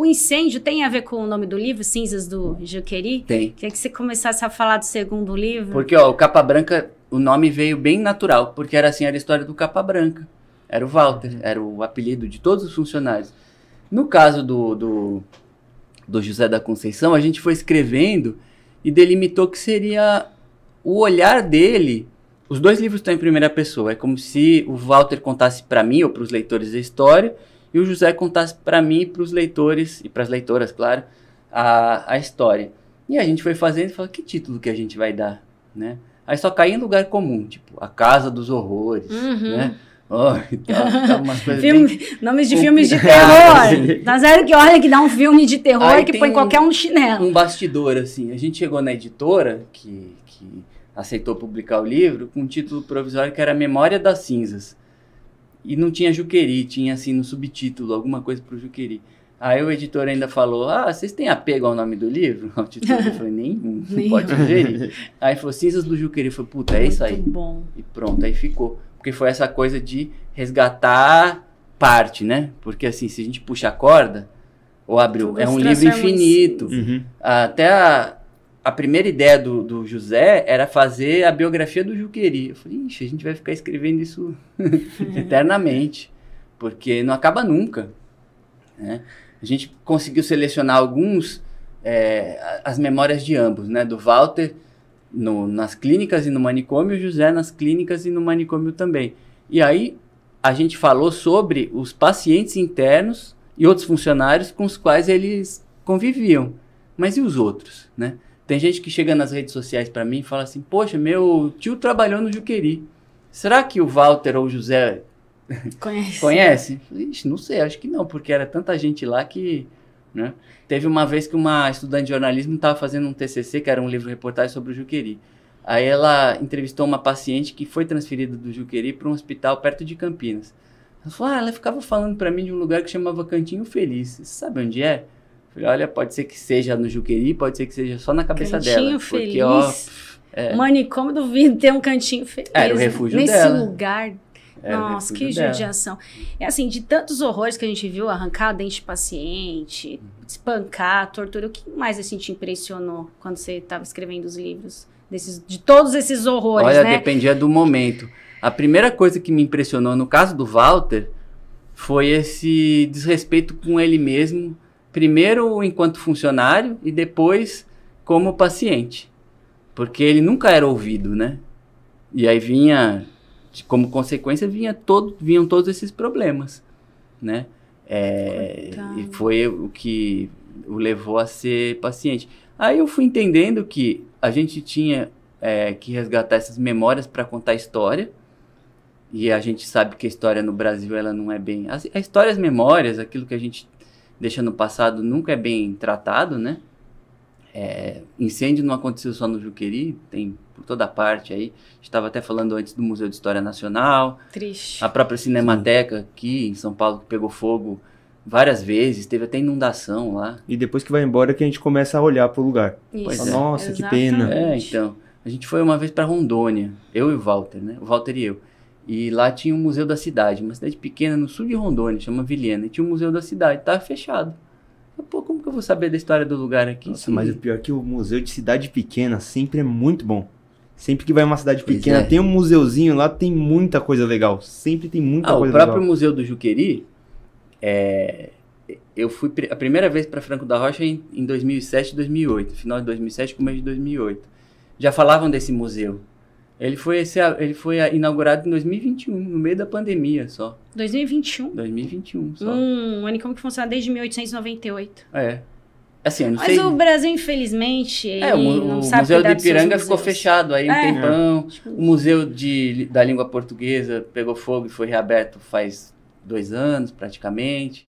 O incêndio tem a ver com o nome do livro, Cinzas do Juqueri? Tem. Queria que você começasse a falar do segundo livro. Porque, ó, o Capa Branca, o nome veio bem natural, porque era assim, era a história do Capa Branca. Era o Walter, era o apelido de todos os funcionários. No caso do José da Conceição, a gente foi escrevendo e delimitou que seria o olhar dele. Os dois livros estão em primeira pessoa. É como se o Walter contasse para mim ou para os leitores a história e o José contasse para mim e para os leitores, e para as leitoras, claro, a história. E a gente foi fazendo e falou, que título que a gente vai dar, né? Aí só caía em lugar comum, tipo, A Casa dos Horrores, né? Oh, então, umas coisas nomes de filmes de terror. Tá zero que olha que dá um filme de terror aí que põe qualquer um no chinelo. Um bastidor, assim. A gente chegou na editora, que aceitou publicar o livro, com um título provisório que era Memória das Cinzas. E não tinha Juqueri, tinha assim no subtítulo, alguma coisa pro Juqueri. Aí o editor ainda falou, vocês têm apego ao nome do livro? O título eu falei, nenhum, não pode sugerir. Aí falou, Cinzas do Juqueri. Eu falei, puta, é isso aí. Muito bom. E pronto, aí ficou. Porque foi essa coisa de resgatar parte, né? Porque assim, se a gente puxa a corda, ou abre, é um livro infinito. Até a primeira ideia do José era fazer a biografia do Juqueri. Eu falei, ixi, a gente vai ficar escrevendo isso eternamente, porque não acaba nunca, né? A gente conseguiu selecionar alguns, as memórias de ambos, né? Do Walter nas clínicas e no manicômio, e o José nas clínicas e no manicômio também. E aí a gente falou sobre os pacientes internos e outros funcionários com os quais eles conviviam. Mas e os outros, né? Tem gente que chega nas redes sociais para mim e fala assim, poxa, meu tio trabalhou no Juqueri. Será que o Walter ou o José conhece? Ixi, não sei, acho que não, porque era tanta gente lá que... né? Teve uma vez que uma estudante de jornalismo estava fazendo um TCC, que era um livro-reportagem sobre o Juqueri. Aí ela entrevistou uma paciente que foi transferida do Juqueri para um hospital perto de Campinas. Ela falou, ela ficava falando para mim de um lugar que chamava Cantinho Feliz. Você sabe onde é? Falei, olha, pode ser que seja no Juqueri, pode ser que seja só na cabeça dela. Cantinho Feliz. Manicômio, duvido ter um Cantinho Feliz. Era o refúgio nesse dela. Lugar. Nossa, que judiação. É assim, de tantos horrores que a gente viu, arrancar dente de paciente, espancar, tortura, o que mais assim te impressionou quando você estava escrevendo os livros? De todos esses horrores, olha, né? Dependia do momento. A primeira coisa que me impressionou no caso do Walter foi esse desrespeito com ele mesmo, primeiro enquanto funcionário e depois como paciente. Porque ele nunca era ouvido, né? E aí como consequência, vinham todos esses problemas, né? E foi o que o levou a ser paciente. Aí eu fui entendendo que a gente tinha que resgatar essas memórias para contar a história, e a gente sabe que a história no Brasil ela não é bem... A história, as memórias, aquilo que a gente deixa no passado nunca é bem tratado, né? Incêndio não aconteceu só no Juqueri, tem por toda parte aí. Estava até falando antes do Museu de História Nacional. Triste. A própria Cinemateca aqui em São Paulo que pegou fogo várias vezes, teve até inundação lá. E depois que vai embora que a gente começa a olhar pro lugar. Isso. Nossa, que pena. Então, a gente foi uma vez para Rondônia, eu e o Walter, né? O Walter e eu. E lá tinha um museu da cidade, uma cidade pequena no sul de Rondônia, chama Vilhena. E tinha um museu da cidade, tava fechado. Pô, como que eu vou saber da história do lugar aqui? Nossa, mas o pior é que o museu de cidade pequena sempre é muito bom. Sempre que vai uma cidade pequena, tem um museuzinho lá, tem muita coisa legal. Sempre tem muita coisa legal. O próprio Museu do Juqueri, eu fui a primeira vez para Franco da Rocha em 2007, 2008. Final de 2007, começo de 2008. Já falavam desse museu. Ele foi inaugurado em 2021, no meio da pandemia só. 2021? 2021 só. Manicômio que funciona desde 1898. Assim, eu não Mas sei... o Brasil, infelizmente, o Museu do Ipiranga ficou fechado aí um tempão. O Museu da Língua Portuguesa pegou fogo e foi reaberto faz 2 anos, praticamente.